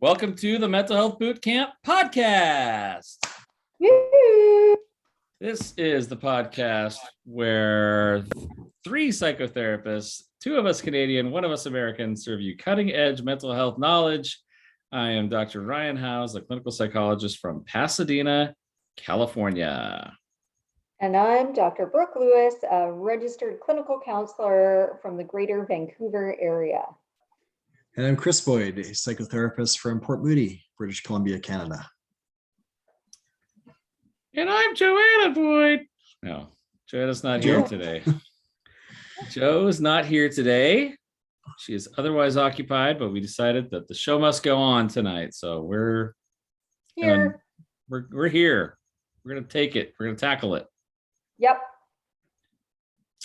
Welcome to the Mental Health Boot Camp podcast. Woo! This is the podcast where three psychotherapists, two of us Canadian, one of us American, serve you cutting edge mental health knowledge. I am Dr. Ryan Howes, a clinical psychologist from Pasadena, California. And I'm Dr. Brooke Lewis, a registered clinical counselor from the Greater Vancouver area. And I'm Chris Boyd, a psychotherapist from Port Moody, British Columbia, Canada. And I'm Joanna Boyd. No, Joanna's not here today. Jo is not here today. She is otherwise occupied, but we decided that the show must go on tonight. So we're Here. We're here. We're gonna take it. We're gonna tackle it. Yep.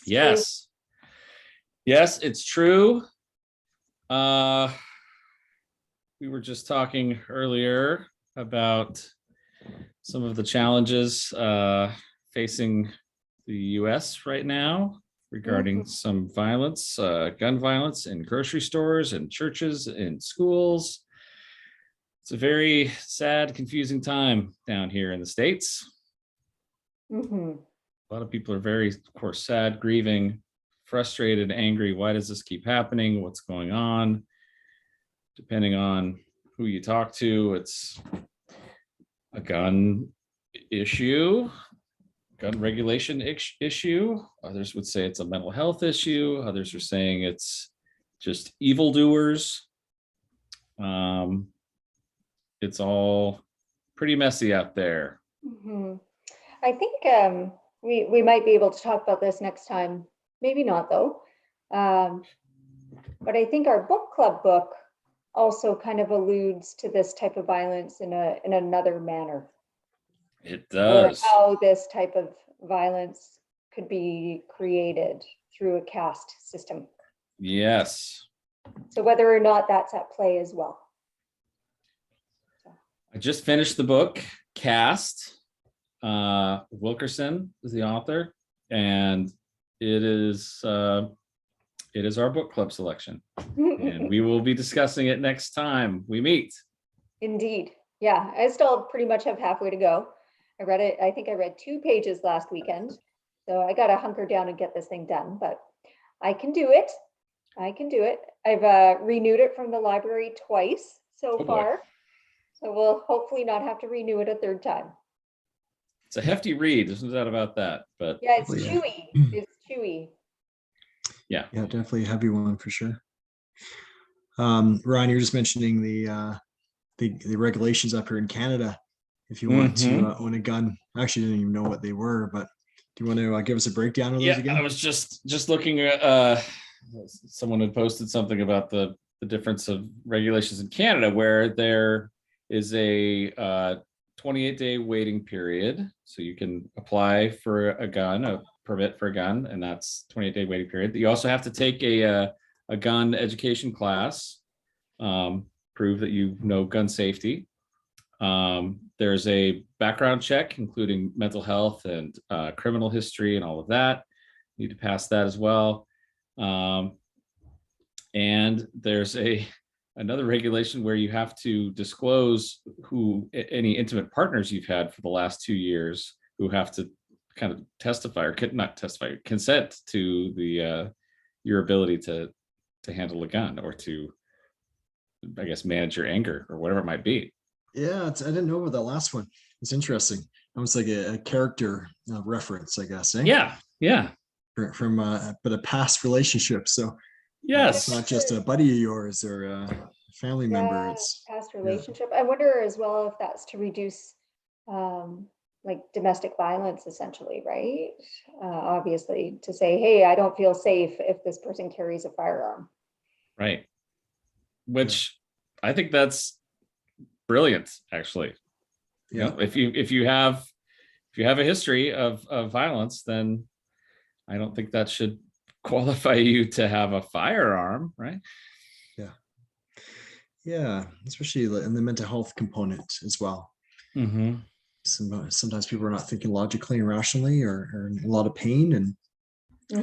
Yes. Yes, it's true. We were just talking earlier about some of the challenges facing the U.S. right now regarding some violence, gun violence in grocery stores and churches and schools. It's a very sad, confusing time down here in the States. Mm-hmm. A lot of people are very, of course, sad, grieving, frustrated, angry. Why does this keep happening? What's going on? Depending on who you talk to, it's a gun issue, gun regulation issue. Others would say it's a mental health issue. Others are saying it's just evildoers. It's all pretty messy out there. Mm-hmm. I think we might be able to talk about this next time. Maybe not, though. But I think our book club book also kind of alludes to this type of violence in another manner. It does. Or how this type of violence could be created through a caste system. Yes. So whether or not that's at play as well. I just finished the book, Caste. Wilkerson is the author, and it is our book club selection, and we will be discussing it next time we meet. Indeed. Yeah, I still pretty much have halfway to go. I read it. I think I read 2 pages last weekend, so I got to hunker down and get this thing done, but I can do it. I've renewed it from the library twice so far, so we'll hopefully not have to renew it a third time. It's a hefty read, there's no doubt about that, but yeah, it's chewy. It's chewy. Yeah, definitely a heavy one for sure. Ryan, you're just mentioning the regulations up here in Canada. If you want to own a gun, I actually didn't even know what they were, but do you want to give us a breakdown of those again? I was just looking at someone had posted something about the difference of regulations in Canada, where there is a 28-day waiting period, so you can apply for a permit for a gun, and that's 28-day waiting period. You also have to take a gun education class, prove that you know gun safety. There's a background check, including mental health and criminal history and all of that. You need to pass that as well. And there's another regulation where you have to disclose any intimate partners you've had for the last 2 years, who have to kind of testify or not testify, consent to your ability to handle a gun, or to, I guess, manage your anger or whatever it might be. Yeah, I didn't know about that last one. It's interesting. Almost like a character reference, I guess. Eh? Yeah. From but a past relationship. So yes, it's not just a buddy of yours or a family member. It's past relationship. I wonder as well if that's to reduce like domestic violence, essentially, right? Obviously, to say, hey, I don't feel safe if this person carries a firearm. Right. Which I think that's brilliant, actually. Yeah. You know, if you have a history of violence, then I don't think that should qualify you to have a firearm, right? Yeah, especially in the mental health component as well. Mm-hmm. Sometimes people are not thinking logically and rationally, or in a lot of pain, and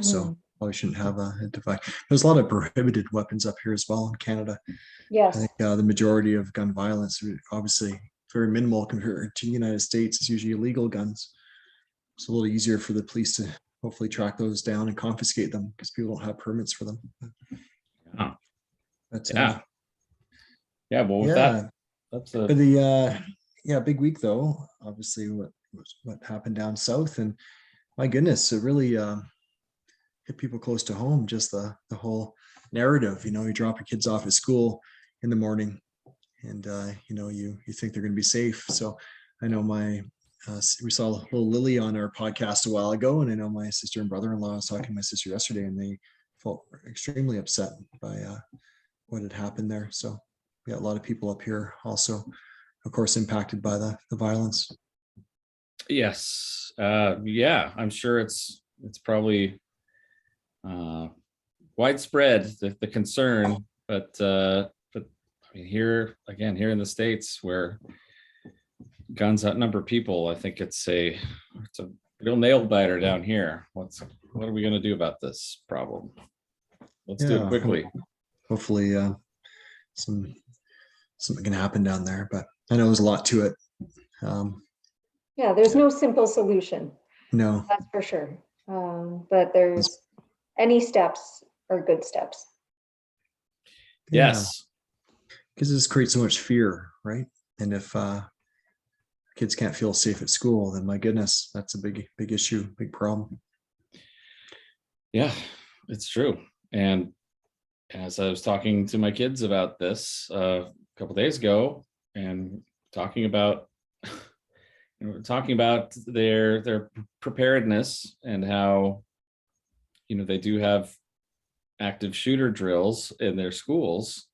so probably shouldn't have a device. There's a lot of prohibited weapons up here as well in Canada. I Yes. think the majority of gun violence, obviously very minimal compared to the United States. It's usually illegal guns. It's a little easier for the police to hopefully track those down and confiscate them because people don't have permits for them. Yeah. But, Yeah. Yeah. Well, with yeah, that, that's a but the yeah, big week though. Obviously, what happened down south, and my goodness, it really hit people close to home. Just the whole narrative. You know, you drop your kids off at school in the morning, and you know, you think they're going to be safe. So I know we saw little Lily on our podcast a while ago, and I know my sister and brother-in-law, I was talking to my sister yesterday, and they felt extremely upset by what had happened there. So we got a lot of people up here also, of course, impacted by the violence. yes. Yeah, I'm sure it's probably widespread, the concern, but I mean, here in the States where guns outnumber people, I think it's a real nail biter down here. What are we going to do about this problem? Let's do it quickly. Hopefully something can happen down there, but I know there's a lot to it. Yeah, there's no simple solution, No, that's for sure. But there's any steps are good steps. Yes. Because this creates so much fear, right? And if kids can't feel safe at school, then my goodness, that's a big issue, big problem. Yeah, it's true. And as I was talking to my kids about this a couple days ago, and talking about their preparedness and how they do have active shooter drills in their schools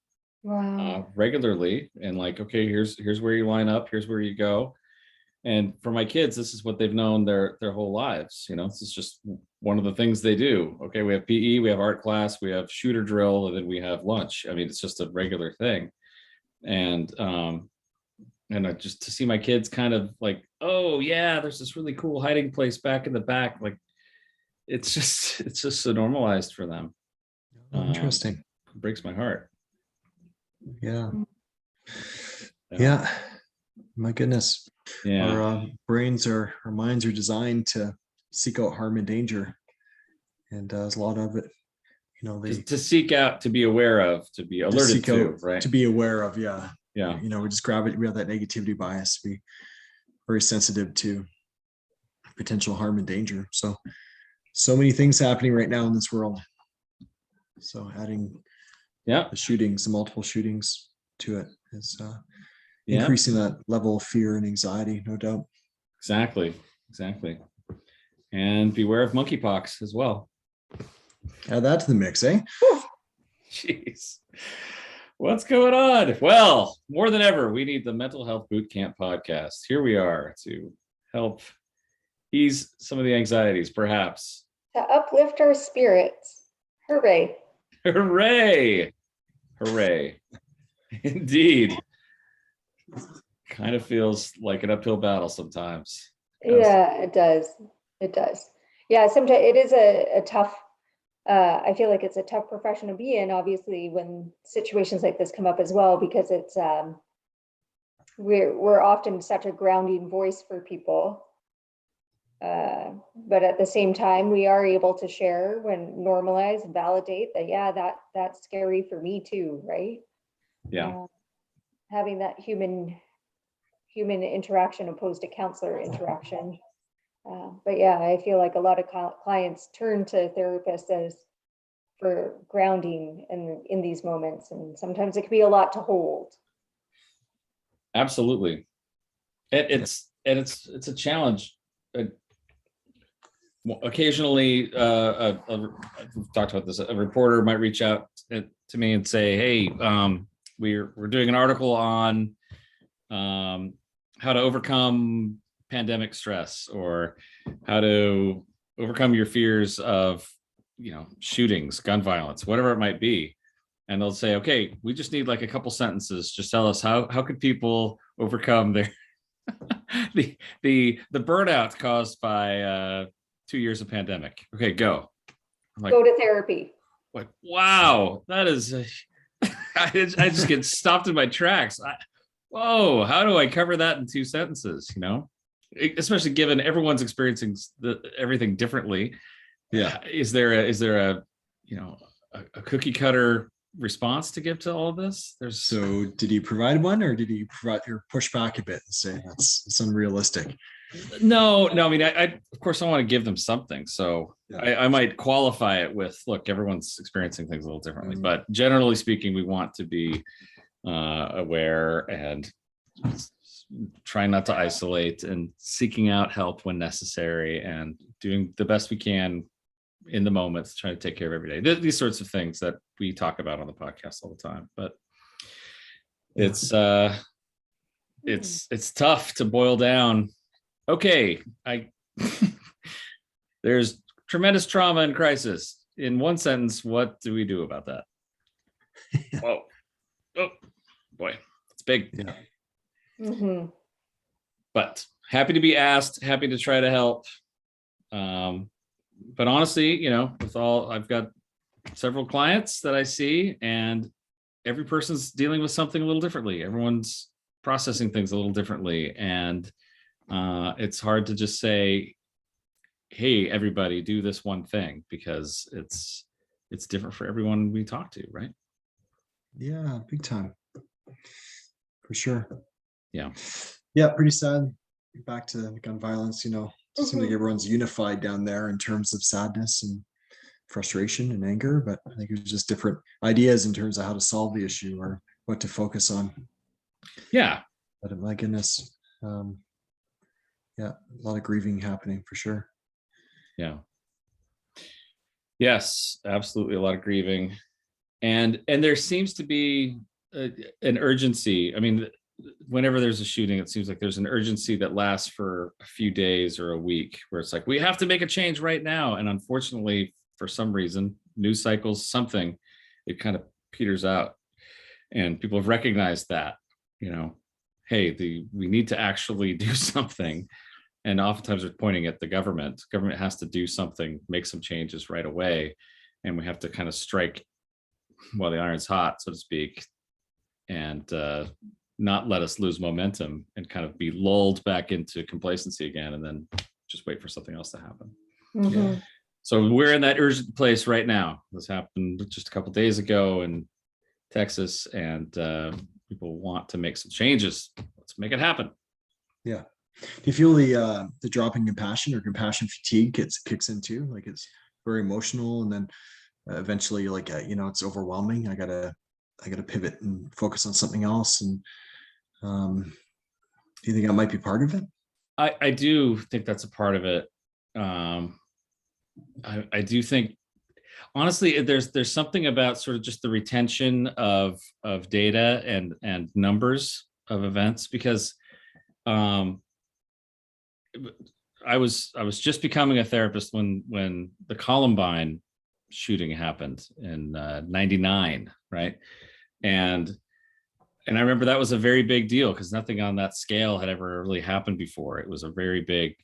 Wow. regularly, and like, okay, here's where you line up, here's where you go. And for my kids, this is what they've known their whole lives. This is just one of the things they do. Okay, we have PE, we have art class, we have shooter drill, and then we have lunch. I mean, it's just a regular thing. And just to see my kids kind of like, oh yeah, there's this really cool hiding place back in the back. Like, it's just so normalized for them. Interesting. It breaks my heart. Yeah. My goodness. Yeah. Our our minds are designed to seek out harm and danger, and there's a lot of it. To seek out, to be aware of, to be alerted to, right? To be aware of, yeah. Yeah. We just we have that negativity bias. We very sensitive to potential harm and danger. So many things happening right now in this world. So adding the multiple shootings to it is increasing that level of fear and anxiety, no doubt. Exactly. And beware of monkeypox as well. Add that to the mix, eh? Jeez. What's going on? Well, more than ever, we need the Mental Health Boot Camp podcast. Here we are to help ease some of the anxieties, perhaps. To uplift our spirits. Hooray. Hooray. Indeed. Kind of feels like an uphill battle sometimes. Yeah, it does. Yeah, sometimes it is a tough, I feel like it's a tough profession to be in, obviously, when situations like this come up as well, because it's we're often such a grounding voice for people. But at the same time, we are able to share when normalize and validate that, yeah, that's scary for me too, right? Yeah. Having that human interaction opposed to counselor interaction. But yeah, I feel like a lot of clients turn to therapists as for grounding in these moments, and sometimes it can be a lot to hold. Absolutely. It's a challenge. Occasionally, we've talked about this. A reporter might reach out to me and say, "Hey, we're doing an article on how to overcome pandemic stress, or how to overcome your fears of shootings, gun violence, whatever it might be." And they'll say, "Okay, we just need like a couple sentences. Just tell us how could people overcome their the burnout caused by 2 years of pandemic." Okay, go. I'm like, Go to therapy. wow, that is, I just get stopped in my tracks. Whoa, how do I cover that in 2 sentences? Especially given everyone's experiencing everything differently. Yeah. Is there a a cookie cutter response to give to all of this? So did he provide one, or did he provide or push back a bit and say it's unrealistic? No. I mean, I of course I want to give them something. So Yeah. I might qualify it with, look, everyone's experiencing things a little differently, Mhm. but generally speaking, we want to be aware and trying not to isolate and seeking out help when necessary and doing the best we can in the moment to try to take care of every day. These sorts of things that we talk about on the podcast all the time. But it's tough to boil down. Okay, there's tremendous trauma and crisis. In one sentence, what do we do about that? Whoa. Oh boy, it's big. Yeah. Mhm. But happy to be asked, happy to try to help. But honestly, I've got several clients that I see, and every person's dealing with something a little differently. Everyone's processing things a little differently. And it's hard to just say, hey, everybody, do this one thing, because it's different for everyone we talk to, right? Yeah, big time. For sure. Yeah. Yeah, pretty sad. Back to gun violence, it seems like Mhm. everyone's unified down there in terms of sadness and frustration and anger, but I think it's just different ideas in terms of how to solve the issue or what to focus on. Yeah. But my goodness, yeah, a lot of grieving happening for sure. Yeah. Yes, absolutely, a lot of grieving, and there seems to be an urgency. I mean, whenever there's a shooting, it seems like there's an urgency that lasts for a few days or a week, where it's like, we have to make a change right now. And unfortunately, for some reason, news cycles, something, it kind of peters out, and people have recognized that, hey, we need to actually do something. And oftentimes we're pointing at the government. Government has to do something, make some changes right away, and we have to kind of strike while the iron's hot, so to speak, and not let us lose momentum and kind of be lulled back into complacency again, and then just wait for something else to happen. Mhm. So we're in that urgent place right now. This happened just a couple of days ago in Texas, and people want to make some changes. Let's make it happen. Yeah. Do you feel the dropping compassion or compassion fatigue kicks in too? Like it's very emotional, and then eventually, like it's overwhelming. I gotta pivot and focus on something else. And do you think that might be part of it? I do think that's a part of it. I do think, honestly, there's something about sort of just the retention of data and numbers of events, because I was just becoming a therapist when the Columbine shooting happened in '99, right? And I remember that was a very big deal, because nothing on that scale had ever really happened before. It was a very big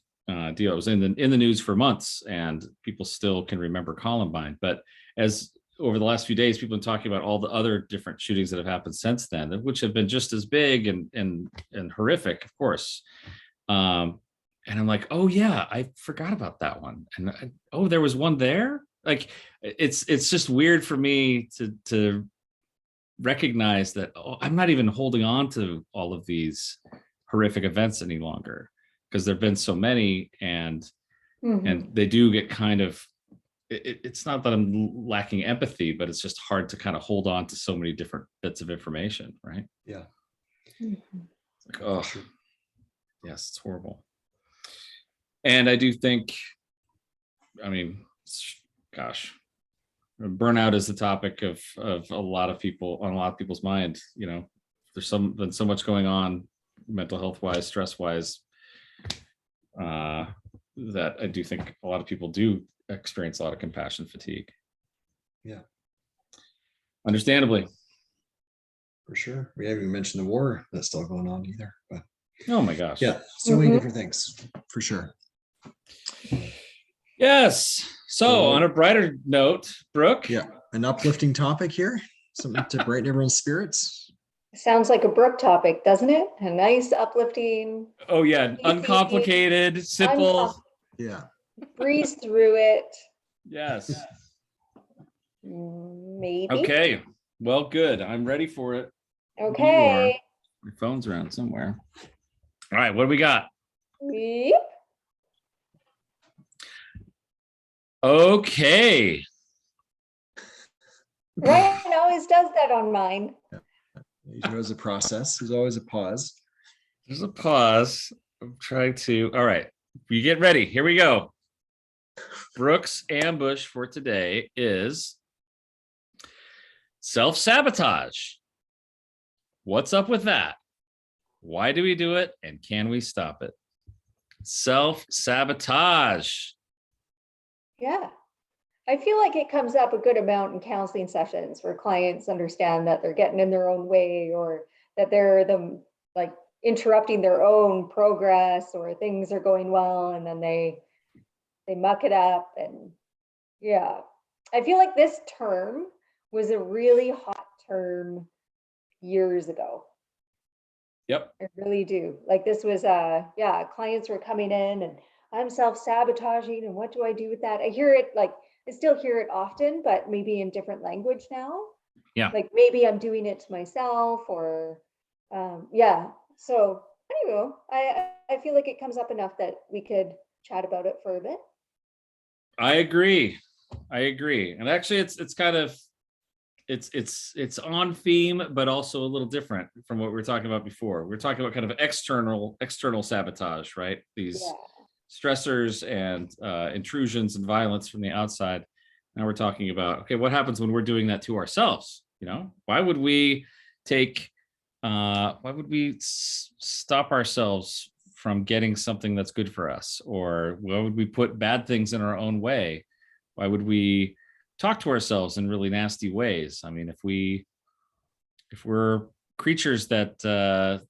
deal. It was in the news for months, and people still can remember Columbine. But as over the last few days, people have been talking about all the other different shootings that have happened since then, which have been just as big and horrific, of course. And I'm like, oh yeah, I forgot about that one. And oh, there was one there. Like, it's just weird for me to recognize that, oh, I'm not even holding on to all of these horrific events any longer, because there've been so many, and Mhm. they do get kind of, it's not that I'm lacking empathy, but it's just hard to kind of hold on to so many different bits of information, right? Yeah. Mhm. It's like, oh, yes, it's horrible. And I do think, I mean, gosh, burnout is the topic of a lot of people, on a lot of people's mind. There's been so much going on, mental health wise, stress wise, that I do think a lot of people do experience a lot of compassion fatigue. Yeah. Understandably. For sure. We haven't even mentioned the war that's still going on either. But Oh my gosh. yeah, so many Mhm. different things for sure. Yes. So on a brighter note, Brooke. Yeah, an uplifting topic here, something to brighten everyone's spirits. Sounds like a Brooke topic, doesn't it? A nice, uplifting, Oh yeah, easy, uncomplicated, simple. Yeah. breeze through it. Yes. Maybe. Okay. Well, good. I'm ready for it. Okay. My phone's around somewhere. All right, what do we got? Yep. Okay. Ryan always does that on mine. There's a process. There's always a pause. There's a pause. I'm trying to. All right. You get ready. Here we go. Brooke's ambush for today is self-sabotage. What's up with that? Why do we do it? And can we stop it? Self-sabotage. Yeah. I feel like it comes up a good amount in counseling sessions where clients understand that they're getting in their own way, or that they're like interrupting their own progress, or things are going well and then they muck it up. And yeah, I feel like this term was a really hot term years ago. Yep. I really do. Like this was yeah, clients were coming in and I'm self-sabotaging and what do I do with that? I hear it like I still hear it often, but maybe in different language now. Yeah. Like maybe I'm doing it to myself, or yeah. So anyway, I feel like it comes up enough that we could chat about it for a bit. I agree. And actually it's kind of it's on theme, but also a little different from what we were talking about before. We are talking about kind of external sabotage, right? These stressors and intrusions and violence from the outside. Now we're talking about, okay, what happens when we're doing that to ourselves? You know, why would we stop ourselves from getting something that's good for us? Or why would we put bad things in our own way? Why would we talk to ourselves in really nasty ways? I mean, if we're creatures that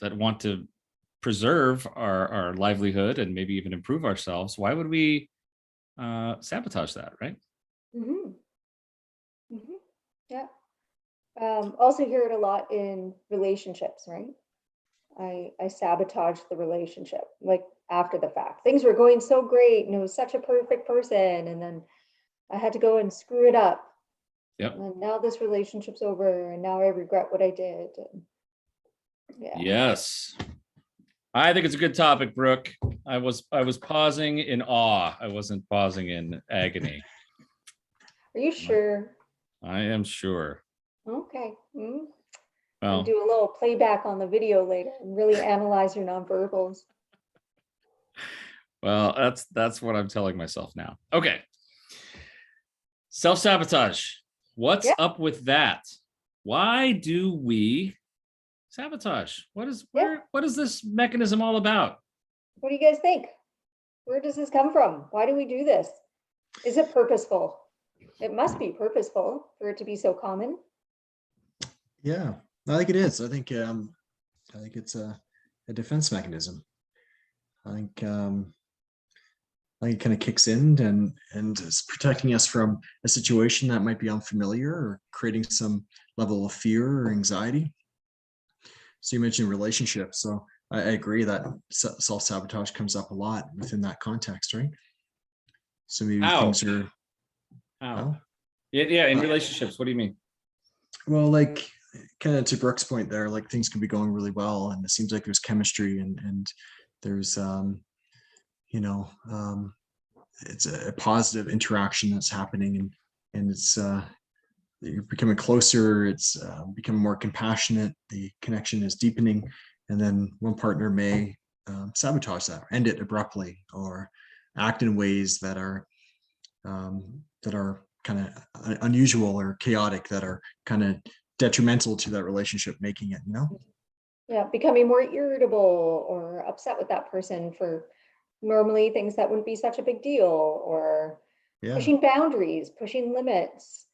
want to preserve our livelihood and maybe even improve ourselves, why would we sabotage that, right? Mm-hmm. Mm-hmm. Yeah. Also hear it a lot in relationships, right? I sabotaged the relationship, like after the fact. Things were going so great and it was such a perfect person, and then I had to go and screw it up. Yep. And now this relationship's over and now I regret what I did. And yeah. Yes. I think it's a good topic, Brooke. I was pausing in awe. I wasn't pausing in agony. Are you sure? I am sure. Okay. Well, I'll do a little playback on the video later and really analyze your nonverbals. well, that's what I'm telling myself now. Okay. Self-sabotage. What's up with that? Why do we sabotage? What is this mechanism all about? What do you guys think? Where does this come from? Why do we do this? Is it purposeful? It must be purposeful for it to be so common. Yeah, I think it is. I think it's a defense mechanism. I think it kind of kicks in and is protecting us from a situation that might be unfamiliar or creating some level of fear or anxiety. So you mentioned relationships. So I agree that self-sabotage comes up a lot within that context, right? So maybe things are how? Yeah, in relationships. What do you mean? Well, like kind of to Brooke's point there, like things can be going really well and it seems like there's chemistry and there's it's a positive interaction that's happening and it's you're becoming closer, it's becoming more compassionate, the connection is deepening, and then one partner may sabotage that, end it abruptly, or act in ways that are kind of unusual or chaotic, that are kind of detrimental to that relationship, making it, Yeah, becoming more irritable or upset with that person for normally things that wouldn't be such a big deal, or pushing boundaries, pushing limits,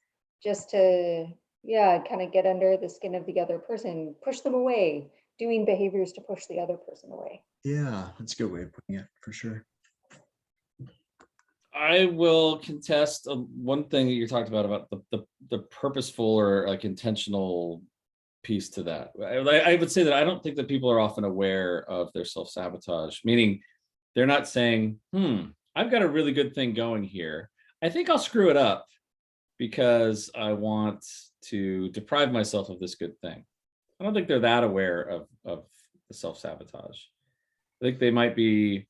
just to kind of get under the skin of the other person, push them away, doing behaviors to push the other person away. Yeah, that's a good way of putting it, for sure. I will contest one thing that you talked about the purposeful or like intentional piece to that. I would say that I don't think that people are often aware of their self-sabotage, meaning they're not saying, I've got a really good thing going here. I think I'll screw it up because I want to deprive myself of this good thing. I don't think they're that aware of the self-sabotage. I think they might be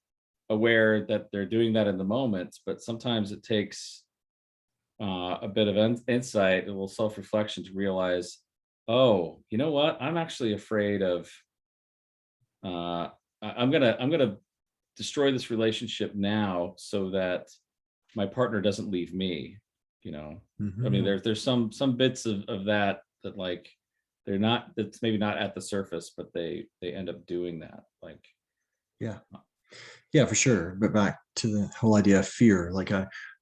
aware that they're doing that in the moment, but sometimes it takes a bit of insight, a little self-reflection to realize, oh, you know what? I'm actually afraid of. I'm gonna destroy this relationship now so that my partner doesn't leave me. You know, I mean, there's some bits of that like they're not. That's maybe not at the surface, but they end up doing that. Like, yeah, for sure. But back to the whole idea of fear, like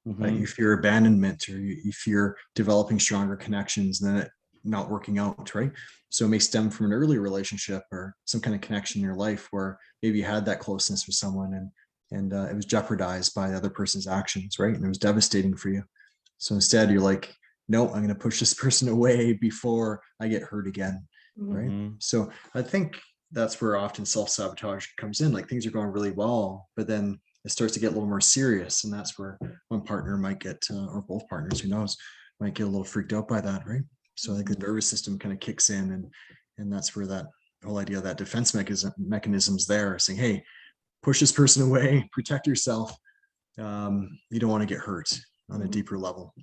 you fear abandonment, or you fear developing stronger connections and then it not working out, right? So it may stem from an early relationship or some kind of connection in your life where maybe you had that closeness with someone and it was jeopardized by the other person's actions, right? And it was devastating for you. So instead you're like, no, I'm going to push this person away before I get hurt again, right? So I think that's where often self-sabotage comes in. Like things are going really well, but then it starts to get a little more serious. And that's where one partner might get, or both partners, who knows, might get a little freaked out by that, right? So I think the nervous system kind of kicks in, and that's where that whole idea of that defense mechanism's there, saying, hey, push this person away, protect yourself. You don't want to get hurt on a deeper level.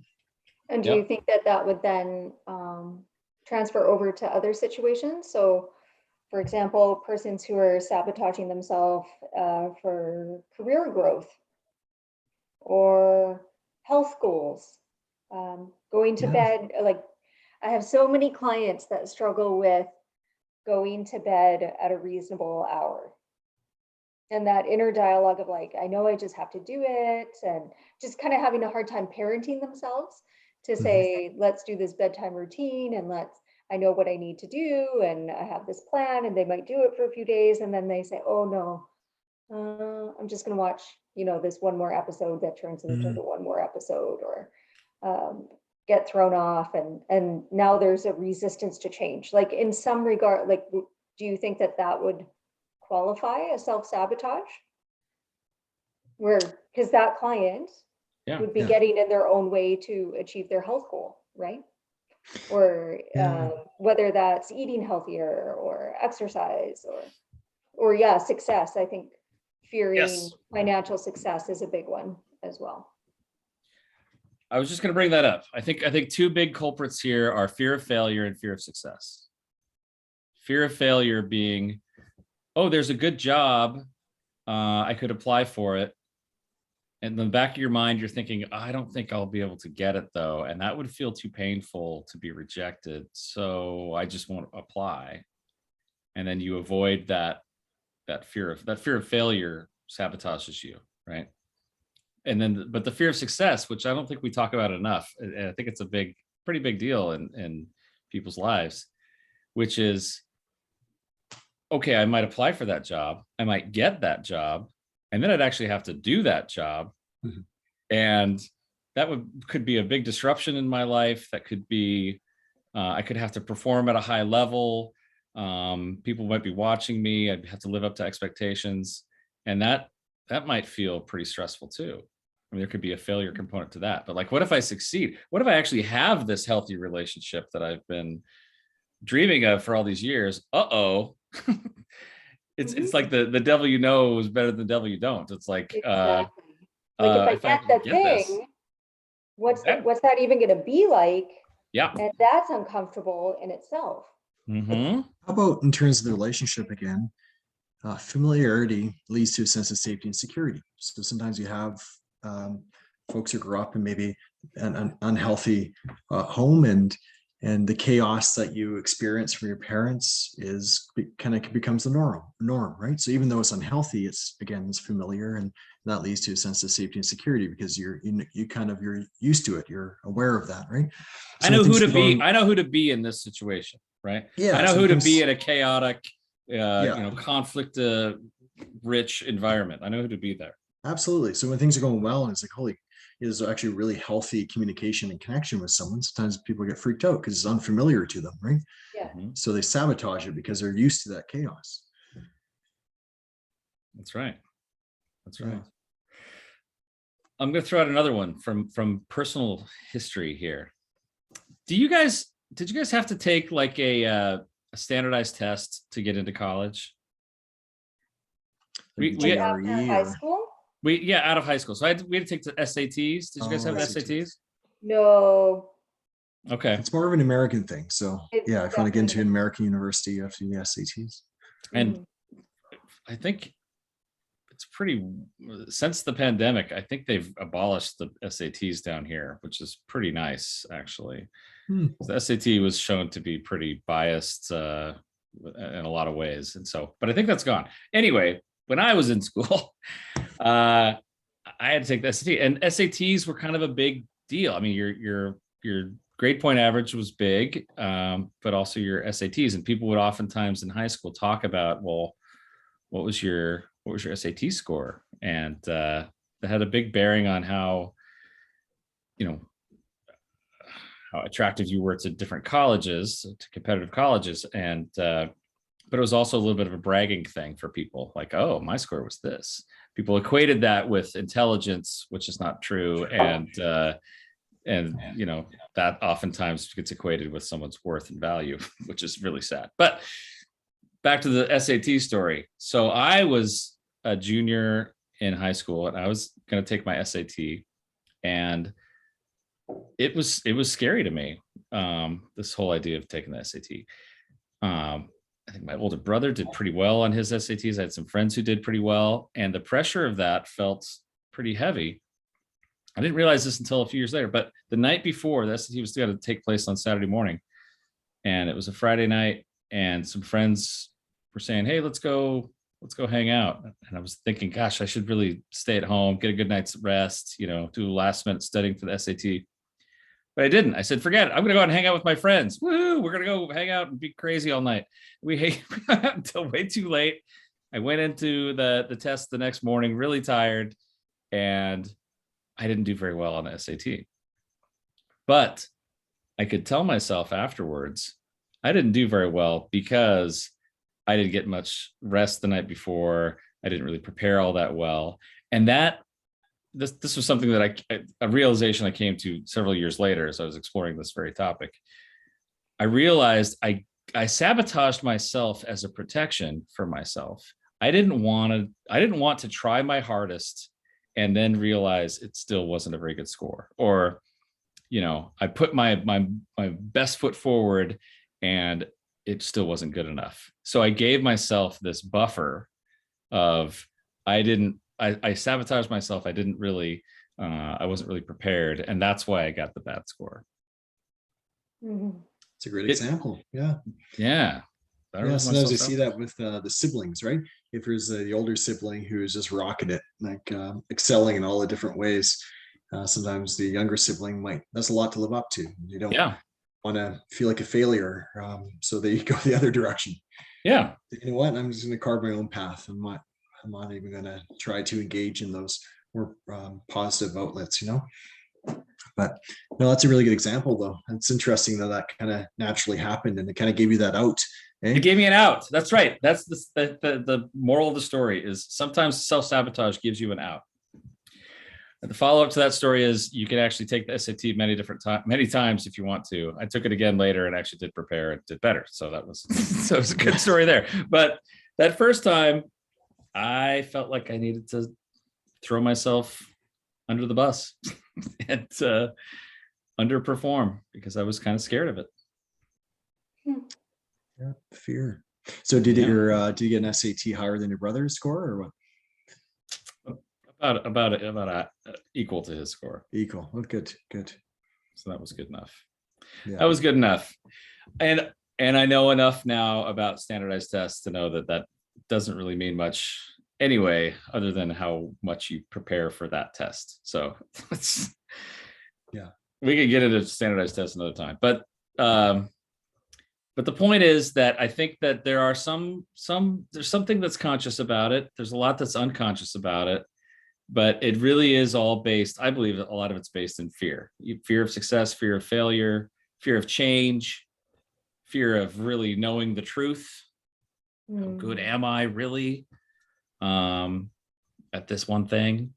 And do you think that would then transfer over to other situations? So, for example, persons who are sabotaging themselves for career growth or health goals, going to bed. Like, I have so many clients that struggle with going to bed at a reasonable hour. And that inner dialogue of like, I know I just have to do it, and just kind of having a hard time parenting themselves to say, let's do this bedtime routine, and I know what I need to do, and I have this plan, and they might do it for a few days, and then they say, oh no, I'm just gonna watch, this one more episode that turns into the one more episode, or get thrown off, and now there's a resistance to change. Like in some regard, like, do you think that would qualify as self-sabotage? Because that client would be getting in their own way to achieve their health goal, right? Or whether that's eating healthier or exercise or success. I think fearing financial success is a big one as well. I was just going to bring that up. I think two big culprits here are fear of failure and fear of success. Fear of failure being, oh, there's a good job, I could apply for it. And in the back of your mind, you're thinking, I don't think I'll be able to get it though. And that would feel too painful to be rejected. So I just won't apply. And then you avoid that fear of failure sabotages you, right? And then, but the fear of success, which I don't think we talk about enough, and I think it's a pretty big deal in people's lives, which is, okay, I might apply for that job, I might get that job, and then I'd actually have to do that job. And that could be a big disruption in my life. That could be, I could have to perform at a high level. People might be watching me. I'd have to live up to expectations. And that might feel pretty stressful too. I mean, there could be a failure component to that. But like, what if I succeed? What if I actually have this healthy relationship that I've been dreaming of for all these years? It's like the devil you know is better than the devil you don't. It's like, exactly. If I get the thing, what's that even going to be like? Yeah. And that's uncomfortable in itself. How about in terms of the relationship again? Familiarity leads to a sense of safety and security. So sometimes you have folks who grew up in maybe an unhealthy home, and the chaos that you experience from your parents becomes the norm, right? So even though it's unhealthy, it's familiar, and that leads to a sense of safety and security because you're used to it. You're aware of that, right? So I know who to be. I know who to be in this situation, right? Yeah, I know who to be in a chaotic, conflict rich environment. I know who to be there. Absolutely. So when things are going well, and it's like, holy, is actually really healthy communication and connection with someone, sometimes people get freaked out because it's unfamiliar to them, right? Yeah. So they sabotage it because they're used to that chaos. That's right. That's right. Yeah. I'm going to throw out another one from personal history here. Did you guys have to take like a standardized test to get into college? Like We- the we- After GRE high or- school? Out of high school. So we had to take the SATs. Did you guys Oh, have the SATs. SATs? No. Okay. It's more of an American thing. So It's yeah, if you want to get into definitely- an American university, you have to do the SATs. And Mhm. I think it's pretty, since the pandemic, I think they've abolished the SATs down here, which is pretty nice, actually. Hmm. The SAT was shown to be pretty biased in a lot of ways. And so, but I think that's gone. Anyway, when I was in school, I had to take the SAT, and SATs were kind of a big deal. I mean, your grade point average was big, but also your SATs. And people would oftentimes in high school talk about, well, what was your SAT score? And that had a big bearing on how, how attractive you were to different colleges, to competitive colleges. And but it was also a little bit of a bragging thing for people, like, oh, my score was this. People equated that with intelligence, which is not true. And that oftentimes gets equated with someone's worth and value, which is really sad. But back to the SAT story. So I was a junior in high school, and I was going to take my SAT, and it was scary to me. This whole idea of taking the SAT. I think my older brother did pretty well on his SATs. I had some friends who did pretty well, and the pressure of that felt pretty heavy. I didn't realize this until a few years later, but the night before, the SAT was going to take place on Saturday morning, and it was a Friday night, and some friends were saying, hey, let's go hang out. And I was thinking, gosh, I should really stay at home, get a good night's rest, do last minute studying for the SAT. But I didn't. I said, forget it. I'm going to go out and hang out with my friends. Woo! We're going to go hang out and be crazy all night. We hang out until way too late. I went into the test the next morning, really tired, and I didn't do very well on the SAT. But I could tell myself afterwards, I didn't do very well because I didn't get much rest the night before. I didn't really prepare all that well. And this was something that a realization I came to several years later as I was exploring this very topic. I realized I sabotaged myself as a protection for myself. I didn't want to try my hardest and then realize it still wasn't a very good score. Or, I put my best foot forward and it still wasn't good enough. So I gave myself this buffer of I sabotaged myself. I didn't really, I wasn't really prepared. And that's why I got the bad score. Mhm. It's a great example. Yeah. Yeah. Yeah, sometimes I see that with the siblings, right? If there's the older sibling who's just rocking it, like excelling in all the different ways, sometimes the younger sibling that's a lot to live up to. You don't want to feel like a failure, so that you go the other direction. Yeah. You know what? I'm just going to carve my own path. I'm not even going to try to engage in those more positive outlets, But no, that's a really good example, though. It's interesting that kind of naturally happened, and it kind of gave you that out. It gave me an out. That's right. That's the moral of the story is sometimes self-sabotage gives you an out. And the follow-up to that story is you can actually take the SAT many times if you want to. I took it again later and actually did prepare and did better. So that was it was a good story there. But that first time, I felt like I needed to throw myself under the bus and underperform because I was kind of scared of it. Yeah, fear. So did you get an SAT higher than your brother's score, or what? About equal to his score. Equal. Oh, good. So that was good enough. Yeah. That was good enough. And I know enough now about standardized tests to know that doesn't really mean much anyway, other than how much you prepare for that test. So we could get into standardized tests another time. But the point is that I think that there are there's something that's conscious about it. There's a lot that's unconscious about it. but it really is all based, I believe a lot of it's based in fear. Fear of success, fear of failure, fear of change, fear of really knowing the truth. How good am I really at this one thing?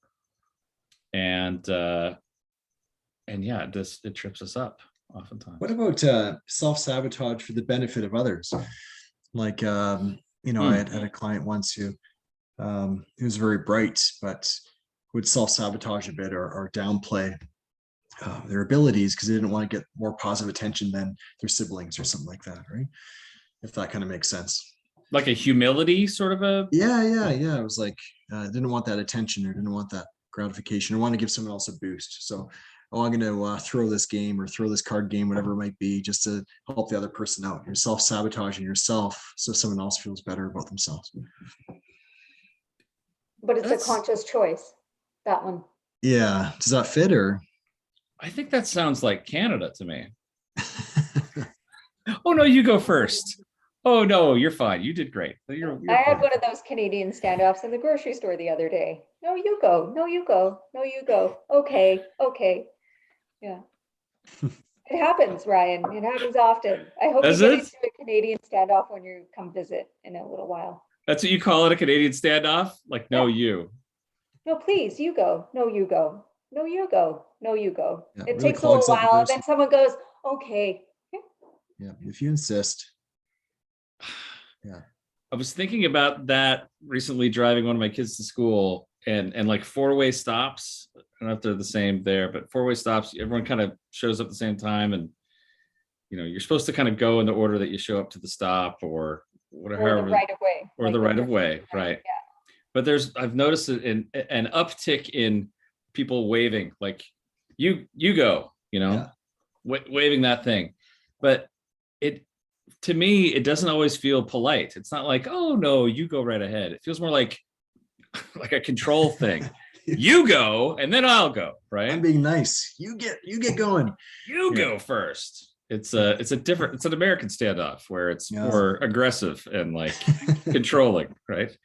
And yeah, it trips us up oftentimes. What about self-sabotage for the benefit of others? Like, I had a client once who was very bright, but would self-sabotage a bit or downplay their abilities because they didn't want to get more positive attention than their siblings or something like that, right? If that kind of makes sense. Like a humility sort of a. Yeah. It was like, didn't want that attention or didn't want that gratification or want to give someone else a boost. So, I'm going to throw this game or throw this card game, whatever it might be, just to help the other person out. You're self-sabotaging yourself so someone else feels better about themselves. But it's a conscious choice, that one. Yeah. Does that fit or? I think that sounds like Canada to me. Oh, no, you go first. Oh, no, you're fine. You did great. You're I had one of those Canadian standoffs in the grocery store the other day. No, you go. No, you go. No, you go. Okay. Yeah. It happens, Ryan. It happens often. I hope you get into a Canadian standoff when you come visit in a little while. That's what you call it, a Canadian standoff? Like, no, you. No, please, you go. No, you go. No, you go. No, you go. Yeah, it really takes a little clogs up the while, and person. then someone goes, okay. Yeah, if you insist. Yeah. I was thinking about that recently driving one of my kids to school and like four-way stops. I don't know if they're the same there, but four-way stops, everyone kind of shows up at the same time. And, you're supposed to kind of go in the order that you show up to the stop or whatever. Or the right of way. Or the right of way, right. Yeah. But I've noticed an uptick in people waving, like you go, waving that thing. But to me, it doesn't always feel polite. It's not like, oh no, you go right ahead. It feels more like a control thing. You go and then I'll go, right? I'm being nice. You get going. You go first. It's an American standoff where it's more aggressive and like controlling, right?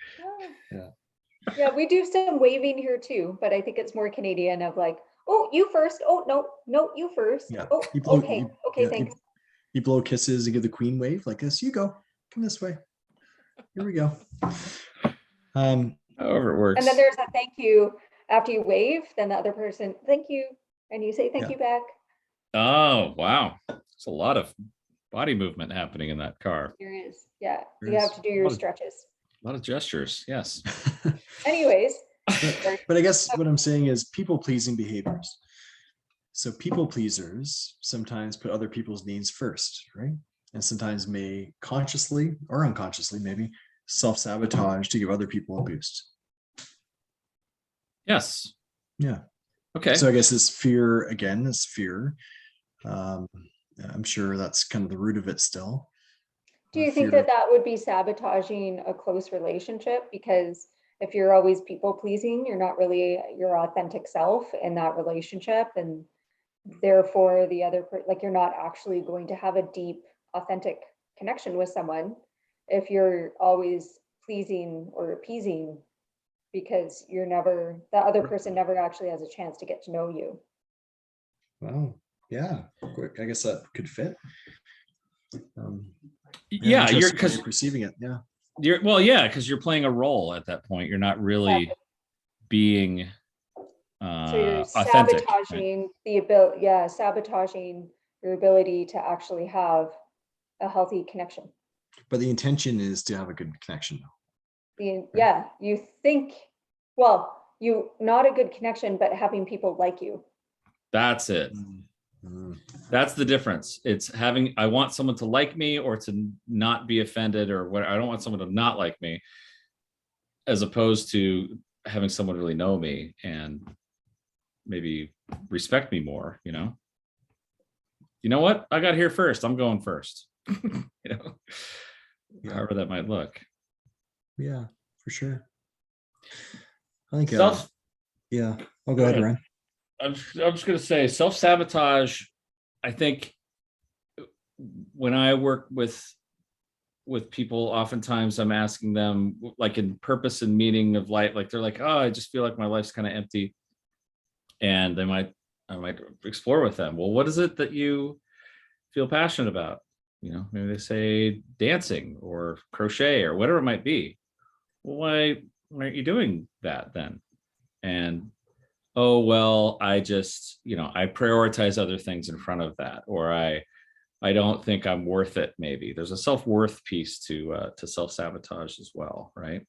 Yeah, we do some waving here too, but I think it's more Canadian of like, oh, you first. Oh, no, you first. Yeah. Oh, okay, thanks. You blow kisses and give the queen wave like this. You go. Come this way. Here we go. However it works. And then there's a thank you after you wave, then the other person, thank you. And you say thank you back. Oh, wow. There's a lot of body movement happening in that car. There is. Yeah. You have to do your stretches. A lot of gestures. Yes. Anyways. But I guess what I'm saying is people-pleasing behaviors. So people pleasers sometimes put other people's needs first, right? And sometimes may consciously or unconsciously maybe self-sabotage to give other people a boost. Yes. Yeah. Okay. So I guess this fear, again, this fear. I'm sure that's kind of the root of it still. Do you think that would be sabotaging a close relationship? Because if you're always people pleasing, you're not really your authentic self in that relationship. And therefore the other, like you're not actually going to have a deep, authentic connection with someone if you're always pleasing or appeasing, because the other person never actually has a chance to get to know you. Wow. Yeah. I guess that could fit. You're perceiving it. Yeah. Because you're playing a role at that point. You're not really being so you're authentic, sabotaging the ability, sabotaging your ability to actually have a healthy connection. But the intention is to have a good connection. You think, you not a good connection, but having people like you. That's it. That's the difference. It's I want someone to like me or to not be offended or what. I don't want someone to not like me, as opposed to having someone really know me and maybe respect me more, you know what? I got here first. I'm going first. However that might look. Yeah, for sure. I think I'll go ahead, Ryan. I'm just going to say self-sabotage. I think when I work with with people, oftentimes I'm asking them, like, in purpose and meaning of life, like they're like, oh, I just feel like my life's kind of empty. And I might explore with them, well, what is it that you feel passionate about? Maybe they say dancing or crochet or whatever it might be. Well, why aren't you doing that then? And, oh, well, I just, I prioritize other things in front of that, or I don't think I'm worth it. Maybe there's a self-worth piece to self-sabotage as well, right?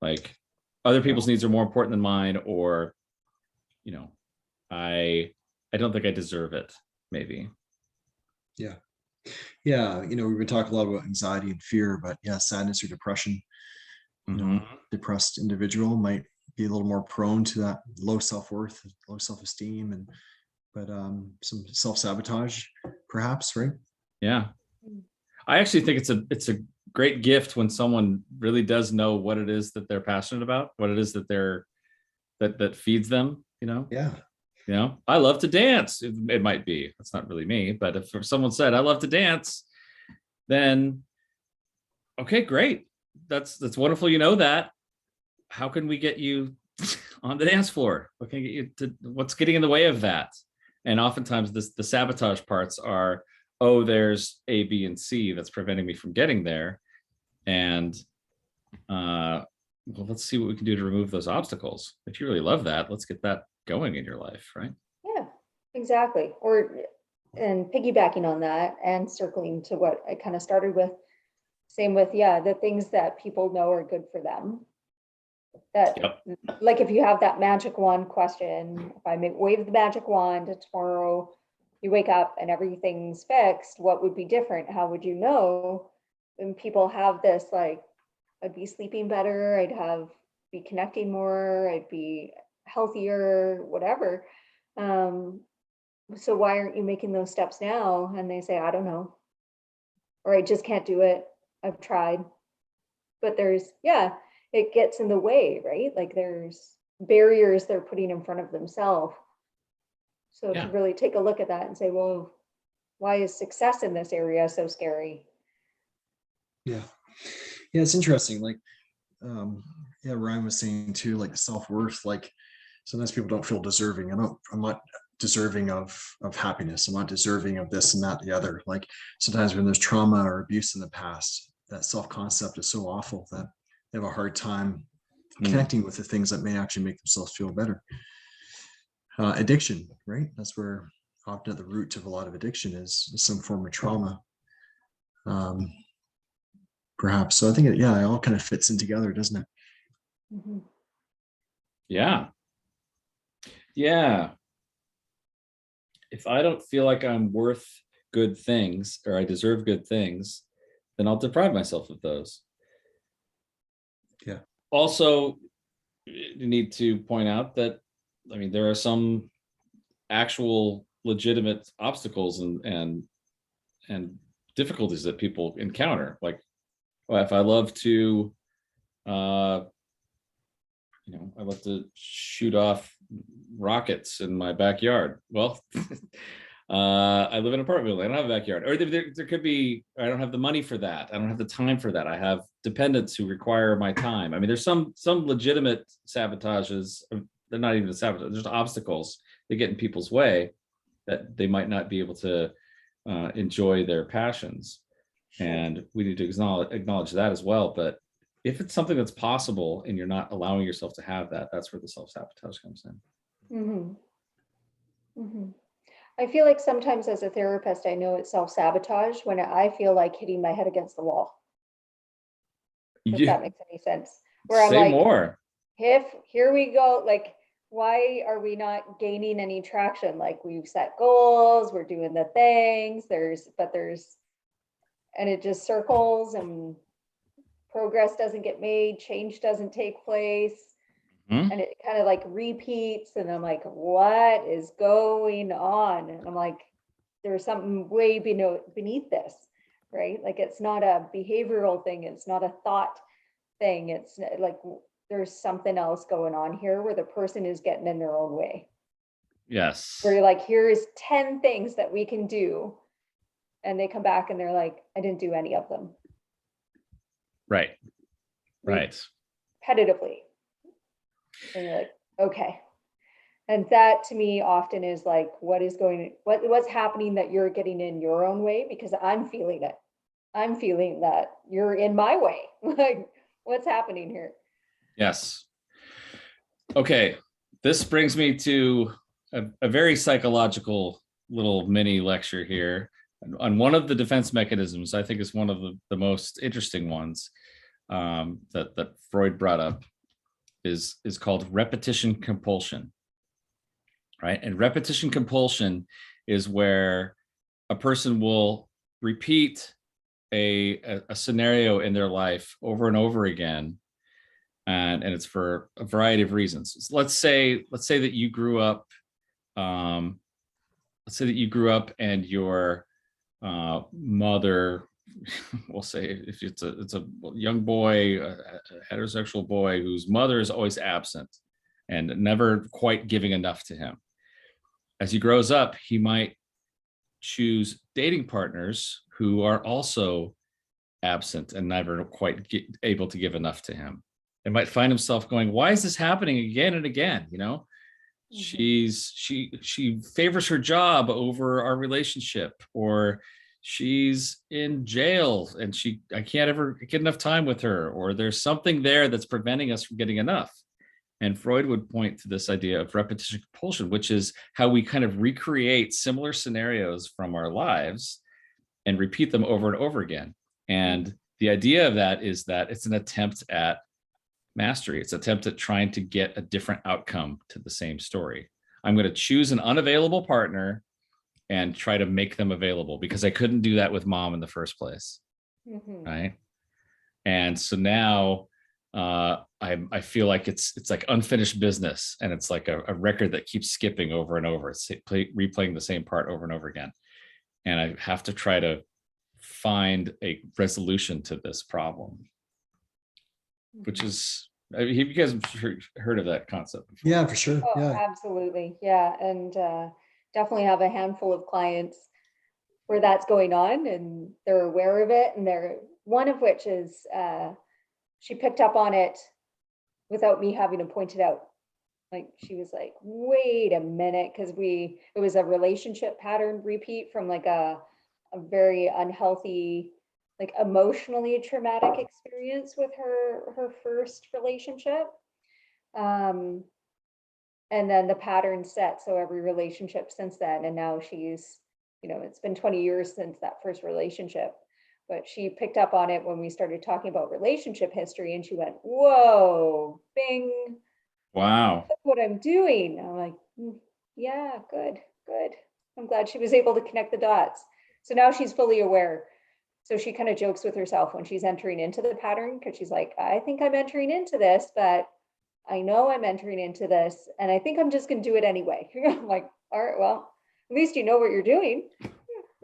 Like, other people's needs are more important than mine, or, you know, I don't think I deserve it, maybe. Yeah. Yeah. We've been talking a lot about anxiety and fear, but yeah, sadness or depression, Mhm. depressed individual might be a little more prone to that low self-worth, low self-esteem, but some self-sabotage perhaps, right? Yeah. Mm. I actually think it's a great gift when someone really does know what it is that they're passionate about, what it is that feeds them, Yeah. I love to dance. It might be, that's not really me, but if someone said, I love to dance, then okay, great. That's wonderful. That. How can we get you on the dance floor? What can get you to, what's getting in the way of that? And oftentimes the sabotage parts are, oh, there's A, B, and C that's preventing me from getting there. And well, let's see what we can do to remove those obstacles. If you really love that, let's get that going in your life, right? Yeah, exactly. And piggybacking on that and circling to what I kind of started with, same with, yeah, the things that people know are good for them. That, Yep. like, if you have that magic wand question, if I wave the magic wand tomorrow, you wake up and everything's fixed, what would be different? How would you know? And people have this, like, I'd be sleeping better, be connecting more, I'd be healthier, whatever. So why aren't you making those steps now? And they say, I don't know, or I just can't do it. I've tried. But it gets in the way, right? Like, there's barriers they're putting in front of themselves. So to Yeah. really take a look at that and say, well, why is success in this area so scary? Yeah. Yeah. It's interesting. Like, yeah, Ryan was saying too, like the self-worth, like sometimes people don't feel deserving. I'm not deserving of happiness. I'm not deserving of this and that, the other. Like sometimes when there's trauma or abuse in the past, that self-concept is so awful that they have a hard time connecting with the things that may actually make themselves feel better. Addiction, right? That's where often at the root of a lot of addiction is some form of trauma. Perhaps. So I think it all kind of fits in together, doesn't it? Mhm. Yeah. Yeah. If I don't feel like I'm worth good things or I deserve good things, then I'll deprive myself of those. Yeah. Also, you need to point out that, I mean, there are some actual legitimate obstacles and difficulties that people encounter. Like, well, if I love to, uh, I love to shoot off rockets in my backyard. Well, I live in an apartment building. I don't have a backyard. Or there could be, I don't have the money for that. I don't have the time for that. I have dependents who require my time. I mean, there's some legitimate sabotages. They're not even a sabotage. There's obstacles that get in people's way that they might not be able to enjoy their passions. Sure. And we need to acknowledge that as well. But if it's something that's possible and you're not allowing yourself to have that, that's where the self-sabotage comes in. Mm-hmm. Mm-hmm. I feel like sometimes as a therapist, I know it's self-sabotage when I feel like hitting my head against the wall, if Yeah, that makes any sense. Where I'm say like, more. here we go, like, why are we not gaining any traction? Like, we've set goals, we're doing the things, and it just circles and progress doesn't get made, change doesn't take place. Hmm? And it kind of like repeats. And I'm like, what is going on? And I'm like, there's something way beneath this, right? Like, it's not a behavioral thing. It's not a thought thing. It's like, there's something else going on here where the person is getting in their own way. Yes. Where you're like, here's 10 things that we can do. And they come back and they're like, I didn't do any of them. Right. Right. repetitively. And you're like, okay. And that to me often is like, what's happening that you're getting in your own way, because I'm feeling it. I'm feeling that you're in my way. Like, what's happening here? Yes. Okay. This brings me to a very psychological little mini lecture here on one of the defense mechanisms. I think is one of the most interesting ones that Freud brought up is called repetition compulsion, right? And repetition compulsion is where a person will repeat a scenario in their life over and over again, and it's for a variety of reasons. So let's say that you grew up, um, and your mother, we'll say if it's a young boy, a heterosexual boy whose mother is always absent and never quite giving enough to him. As he grows up, he might choose dating partners who are also absent and never quite able to give enough to him. And might find himself going, why is this happening again and again? You know, she favors her job over our relationship, or she's in jail and I can't ever get enough time with her, or there's something there that's preventing us from getting enough. And Freud would point to this idea of repetition compulsion, which is how we kind of recreate similar scenarios from our lives and repeat them over and over again. And the idea of that is that it's an attempt at mastery. It's an attempt at trying to get a different outcome to the same story. I'm going to choose an unavailable partner and try to make them available because I couldn't do that with mom in the first place. Right. And so now I feel like it's like unfinished business, and it's like a record that keeps skipping over and over. It's replaying the same part over and over again. And I have to try to find a resolution to this problem, which is, have you guys heard of that concept before? Yeah, for sure. Oh, Yeah. absolutely. Yeah. And definitely have a handful of clients where that's going on and they're aware of it. And one of which is she picked up on it without me having to point it out. Like, she was like, wait a minute, because it was a relationship pattern repeat from like a very unhealthy, like emotionally traumatic experience with her first relationship. And then the pattern set, so every relationship since then, and now she's, it's been 20 years since that first relationship, but she picked up on it when we started talking about relationship history, and she went, whoa, bing. Wow. That's what I'm doing. I'm like, yeah, good. I'm glad she was able to connect the dots. So now she's fully aware. So she kind of jokes with herself when she's entering into the pattern, because she's like, I think I'm entering into this, but I know I'm entering into this, and I think I'm just going to do it anyway. I'm like, all right, well, at least you know what you're doing.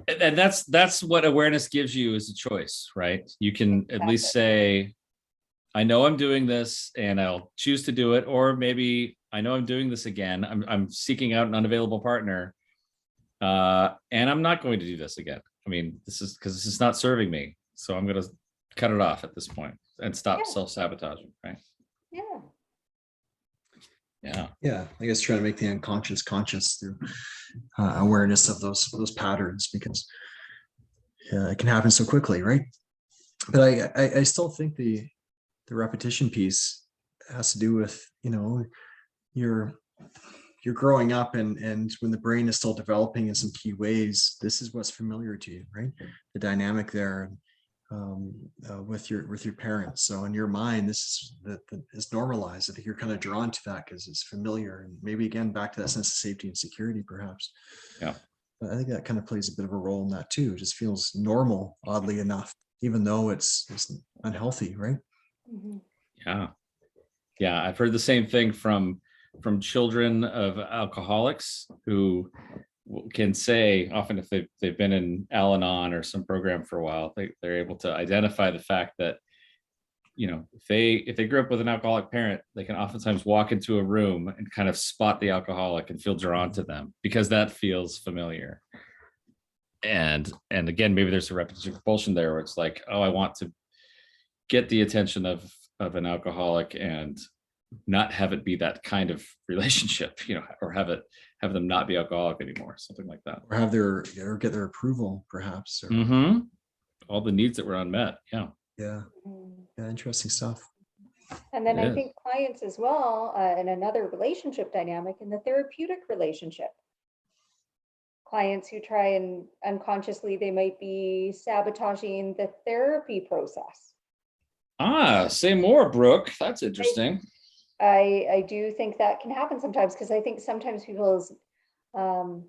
And that's what awareness gives you, is a choice, right? You can at least say, I know I'm doing this and I'll choose to do it. Or maybe I know I'm doing this again. I'm seeking out an unavailable partner, and I'm not going to do this again. I mean, this is not serving me. So I'm going to cut it off at this point and stop self-sabotaging, right? Yeah. Yeah, I guess trying to make the unconscious conscious through awareness of those patterns, because it can happen so quickly, right? But I still think the repetition piece has to do with, you're growing up, and when the brain is still developing in some key ways, this is what's familiar to you, right? The dynamic there with your parents. So in your mind, this is normalized. I think you're kind of drawn to that because it's familiar, and maybe again back to that sense of safety and security, perhaps. Yeah. But I think that kind of plays a bit of a role in that too. It just feels normal, oddly enough, even though it's unhealthy, right? Yeah. I've heard the same thing from children of alcoholics who can say, often if they've been in Al-Anon or some program for a while, they're able to identify the fact that, if they grew up with an alcoholic parent, they can oftentimes walk into a room and kind of spot the alcoholic and feel drawn to them because that feels familiar. And again, maybe there's a repetition compulsion there where it's like, oh, I want to get the attention of an alcoholic and not have it be that kind of relationship, or have them not be alcoholic anymore, something like that. Or get their approval, perhaps. Or, Mm-hmm. All the needs that were unmet. Yeah. yeah. Mm. Yeah. Interesting stuff. And then It I is. think clients as well, in another relationship dynamic, in the therapeutic relationship. Clients who try and unconsciously, they might be sabotaging the therapy process. Say more, Brooke. That's interesting. I do think that can happen sometimes, because I think sometimes people's the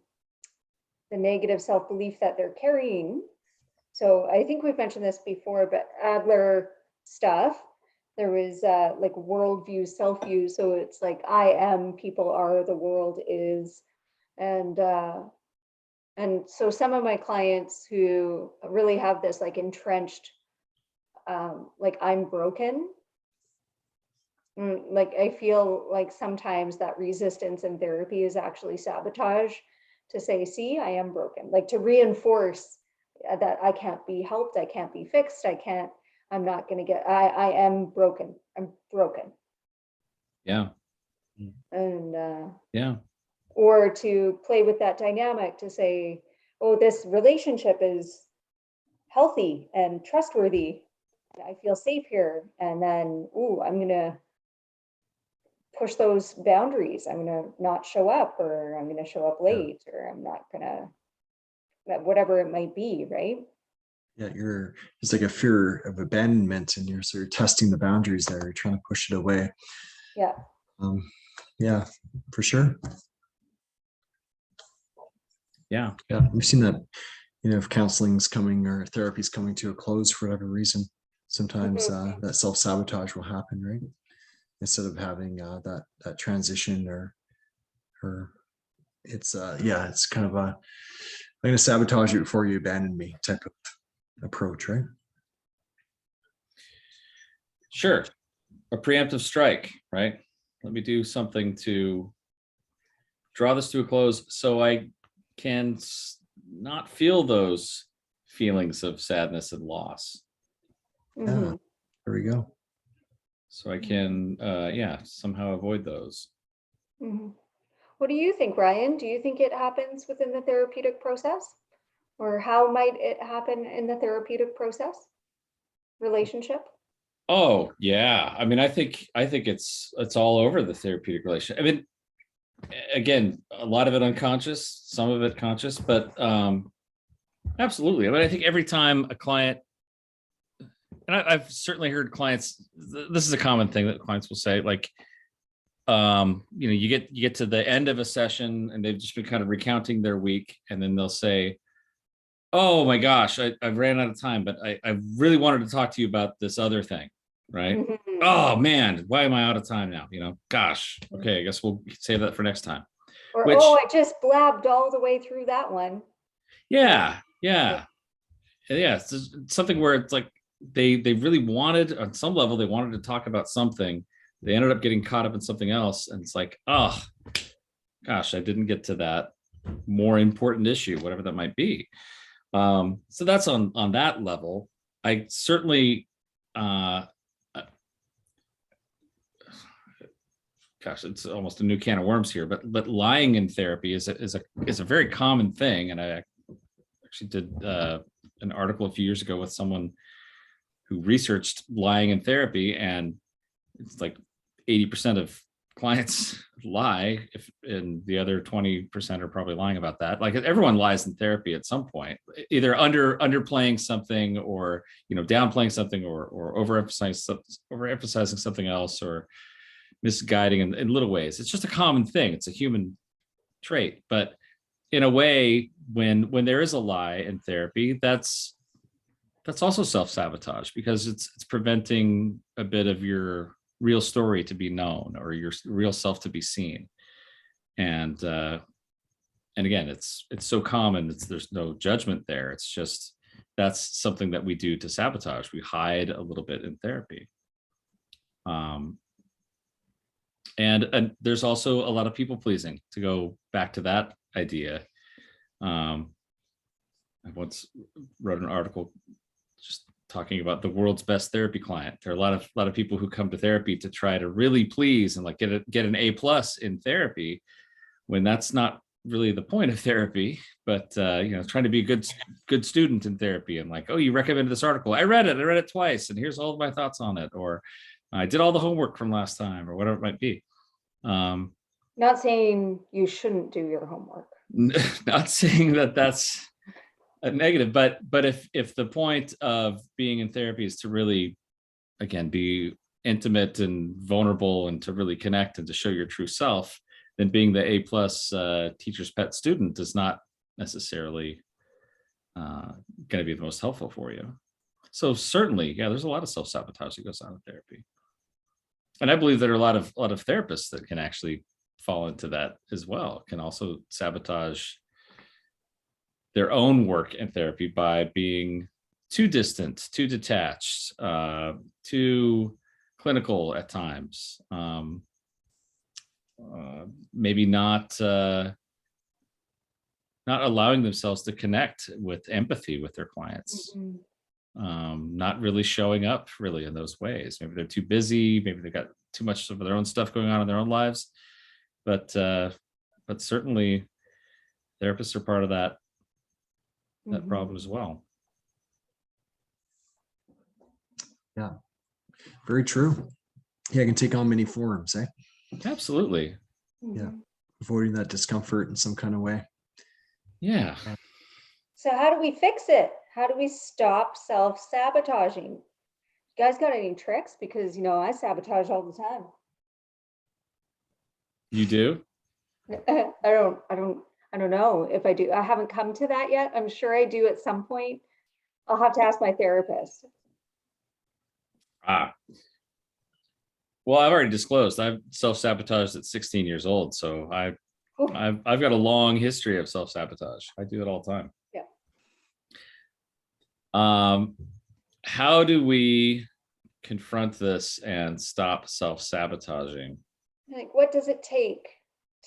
negative self-belief that they're carrying. So I think we've mentioned this before, but Adler stuff, there was like worldview, self-view. So it's like, I am, people are, the world is. And so some of my clients who really have this like entrenched, like I'm broken. Like I feel like sometimes that resistance in therapy is actually sabotage, to say, see, I am broken, like to reinforce that I can't be helped, I can't be fixed, I'm not going to get, I am broken, I'm broken. Yeah. And Yeah. or to play with that dynamic to say, oh, this relationship is healthy and trustworthy, I feel safe here, and then, ooh, I'm gonna push those boundaries, I'm gonna not show up, or I'm gonna show up late, or I'm not gonna, whatever it might be, right? Yeah, it's like a fear of abandonment, and you're sort of testing the boundaries there. You're trying to push it away. Yeah. Yeah, for sure. Yeah. Yeah, we've seen that. If counseling's coming or therapy's coming to a close for whatever reason, sometimes that self-sabotage will happen, right? Instead of having that transition, or it's it's kind of I'm going to sabotage you before you abandon me type of approach, right? Sure. A preemptive strike, right? Let me do something to draw this to a close so I can not feel those feelings of sadness and loss. Mhm. There we go. So I can, somehow avoid those. Mhm. What do you think, Ryan? Do you think it happens within the therapeutic process? Or how might it happen in the therapeutic process? Relationship? Oh yeah. I mean, I think it's all over the therapeutic relation. I mean, again, a lot of it unconscious, some of it conscious, but absolutely. I mean, I think every time a client, and I've certainly heard clients, this is a common thing that clients will say, like, you get to the end of a session and they've just been kind of recounting their week, and then they'll say, oh my gosh, I ran out of time, but I really wanted to talk to you about this other thing, right? Mhm. Oh man, why am I out of time now? Gosh, okay, I guess we'll save that for next time. Or, Which, oh, I just blabbed all the way through that one. yeah, it's just something where it's like they really wanted, on some level, they wanted to talk about something. They ended up getting caught up in something else, and it's like, oh gosh, I didn't get to that more important issue, whatever that might be. So that's on that level. I certainly, gosh, it's almost a new can of worms here, but lying in therapy is a very common thing. And I actually did an article a few years ago with someone who researched lying in therapy, and it's like 80% of clients lie, and the other 20% are probably lying about that. Like, everyone lies in therapy at some point, either underplaying something, or downplaying something, or overemphasizing something else, or misguiding in little ways. It's just a common thing. It's a human trait. But in a way, when there is a lie in therapy, that's also self-sabotage, because it's preventing a bit of your real story to be known, or your real self to be seen. And again, it's so common. There's no judgment there. It's just, that's something that we do to sabotage. We hide a little bit in therapy. And there's also a lot of people pleasing, to go back to that idea. I once wrote an article just talking about the world's best therapy client. There are a lot of people who come to therapy to try to really please and like get an A+ in therapy, when that's not really the point of therapy. But trying to be a good student in therapy, and like, oh, you recommended this article, I read it twice, and here's all of my thoughts on it, or I did all the homework from last time, or whatever it might be. Not saying you shouldn't do your homework. Not saying that that's a negative, but if the point of being in therapy is to really, again, be intimate and vulnerable and to really connect and to show your true self, then being the A+ teacher's pet student is not necessarily going to be the most helpful for you. So certainly, yeah, there's a lot of self-sabotage that goes on in therapy. And I believe there are a lot of therapists that can actually fall into that as well, can also sabotage their own work in therapy by being too distant, too detached, too clinical at times. Maybe not allowing themselves to connect with empathy with their clients. Not really showing up really in those ways. Maybe they're too busy. Maybe they've got too much of their own stuff going on in their own lives. But certainly, therapists are part of that problem as well. Yeah, very true. Yeah, it can take on many forms, eh? Absolutely. Yeah, avoiding that discomfort in some kind of way. Yeah. So how do we fix it? How do we stop self-sabotaging? You guys got any tricks? Because I sabotage all the time. You do? I don't know if I do. I haven't come to that yet. I'm sure I do at some point. I'll have to ask my therapist. Well, I've already disclosed I've self-sabotaged at 16 years old. So I've got a long history of self-sabotage. I do it all the time. Yeah. How do we confront this and stop self-sabotaging? Like, what does it take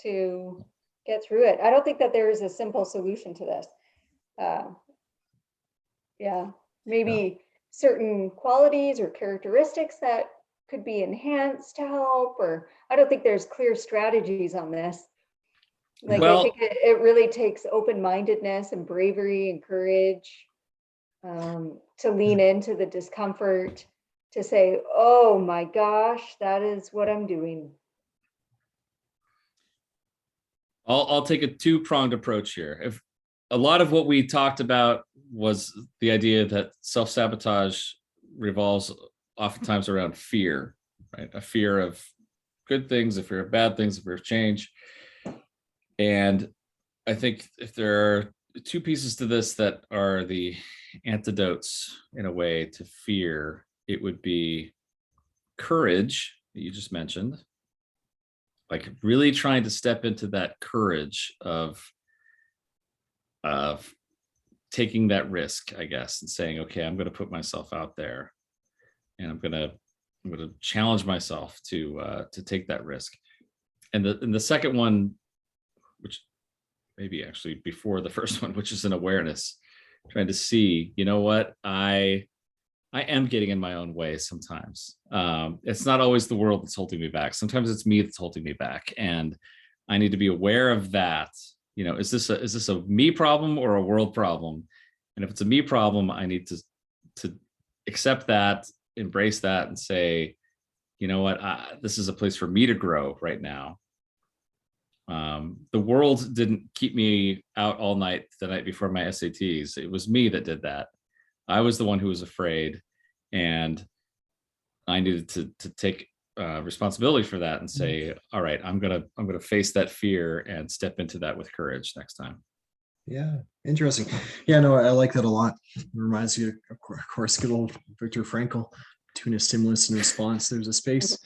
to get through it? I don't think that there is a simple solution to this. Maybe certain qualities or characteristics that could be enhanced to help, or I don't think there's clear strategies on this. Like, I think it really takes open-mindedness and bravery and courage to lean into the discomfort, to say, oh my gosh, that is what I'm doing. I'll take a two-pronged approach here. If a lot of what we talked about was the idea that self-sabotage revolves oftentimes around fear, right? A fear of good things, a fear of bad things, a fear of change. And I think if there are two pieces to this that are the antidotes in a way to fear, it would be courage that you just mentioned, like really trying to step into that courage of taking that risk, I guess, and saying, okay, I'm going to put myself out there, and I'm going to challenge myself to take that risk. And the second one, which maybe actually before the first one, which is an awareness, trying to see, you know what, I am getting in my own way sometimes. It's not always the world that's holding me back. Sometimes it's me that's holding me back, and I need to be aware of that. Is this a me problem or a world problem? And if it's a me problem, I need to accept that, embrace that, and say, you know what, this is a place for me to grow right now. The world didn't keep me out all night the night before my SATs. It was me that did that. I was the one who was afraid, and I needed to take responsibility for that and say, all right, I'm gonna face that fear and step into that with courage next time. Yeah, interesting. Yeah, no, I like that a lot. It reminds me of course, good old Viktor Frankl, between a stimulus and response, there's a space.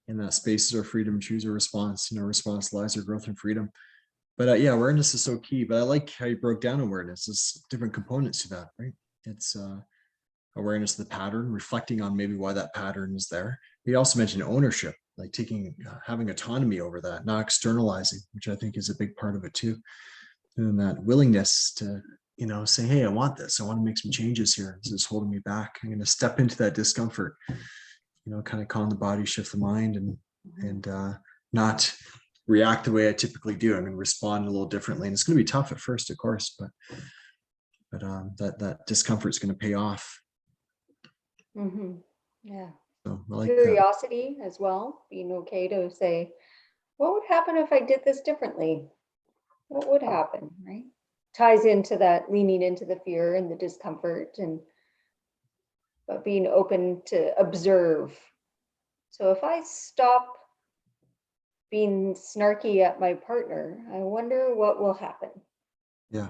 And that space is our freedom to choose a response. Response lies our growth and freedom. But yeah, awareness is so key. But I like how you broke down awareness. There's different components to that, right? It's awareness of the pattern, reflecting on maybe why that pattern is there. We also mentioned ownership, like having autonomy over that, not externalizing, which I think is a big part of it too. And that willingness to say, hey, I want this. I want to make some changes here. This is holding me back. I'm going to step into that discomfort, kind of calm the body, shift the mind, and not react the way I typically do. I'm going to respond a little differently. And it's going to be tough at first, of course, but that discomfort is going to pay off. Yeah. So I like that. Curiosity as well, being okay to say, what would happen if I did this differently? What would happen, right? Ties into that leaning into the fear and the discomfort, but being open to observe. So if I stop being snarky at my partner, I wonder what will happen. Yeah.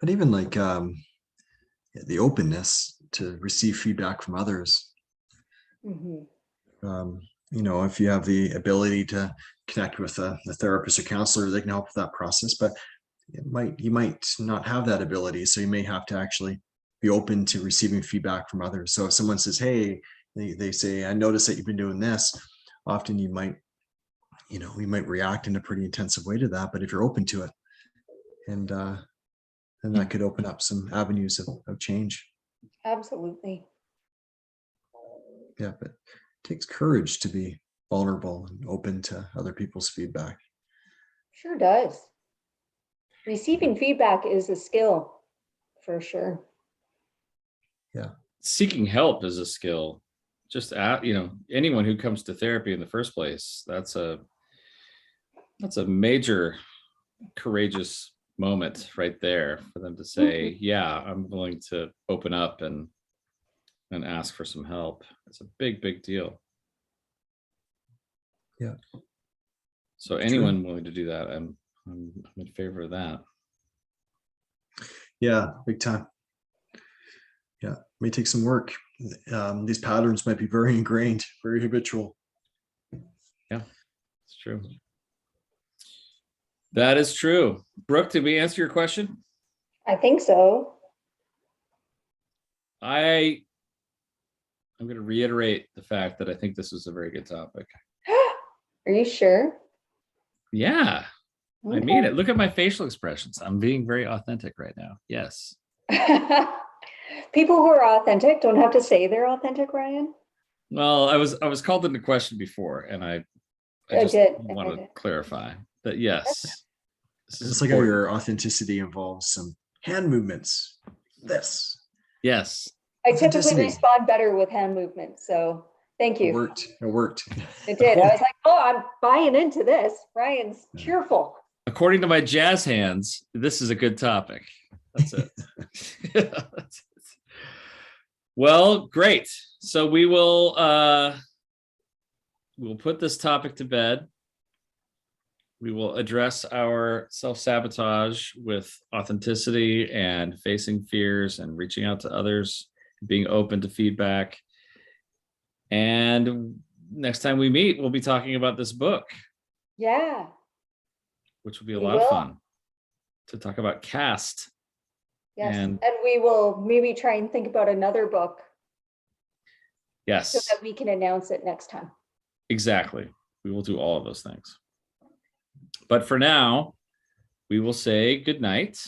But even like the openness to receive feedback from others. If you have the ability to connect with a therapist or counselor, they can help with that process, but you might not have that ability. So you may have to actually be open to receiving feedback from others. So if someone says, hey, they say, I noticed that you've been doing this, often you might react in a pretty intensive way to that. But if you're open to it, and then that could open up some avenues of change. Absolutely. Yeah, but it takes courage to be vulnerable and open to other people's feedback. Sure does. Receiving feedback is a skill, for sure. Yeah. Seeking help is a skill. Just anyone who comes to therapy in the first place, that's a major courageous moment right there for them to say, yeah, I'm willing to open up and ask for some help. It's a big deal. Yeah. So anyone willing to do that, I'm in favor of that. Yeah, big time. Yeah, may take some work. These patterns might be very ingrained, very habitual. Yeah, it's true. That is true. Brooke, did we answer your question? I think so. I'm going to reiterate the fact that I think this was a very good topic. Are you sure? Yeah, Okay. I mean it. Look at my facial expressions. I'm being very authentic right now. Yes. People who are authentic don't have to say they're authentic, Ryan. Well, I was called into question before, and I just want to clarify that yes. It's like how your authenticity involves some hand movements. This. Yes. I typically respond better with hand movements, so thank you. It worked. It did. I was like, oh, I'm buying into this. Ryan's cheerful. According to my jazz hands, this is a good topic. That's it. That's it. Well, great. So we will we'll put this topic to bed. We will address our self-sabotage with authenticity and facing fears and reaching out to others, being open to feedback. And next time we meet, we'll be talking about this book. Yeah. Which will be a lot of fun to talk about caste. Yes. And we will maybe try and think about another book. Yes. So that we can announce it next time. Exactly. We will do all of those things. But for now, we will say good night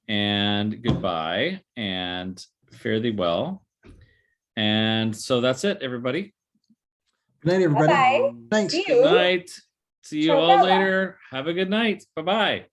and goodbye and fare thee well. And so that's it, everybody. Good night, everybody. Bye-bye. Thanks. See Good night. See you Ciao, all Bella. later. Have a good night. Bye-bye.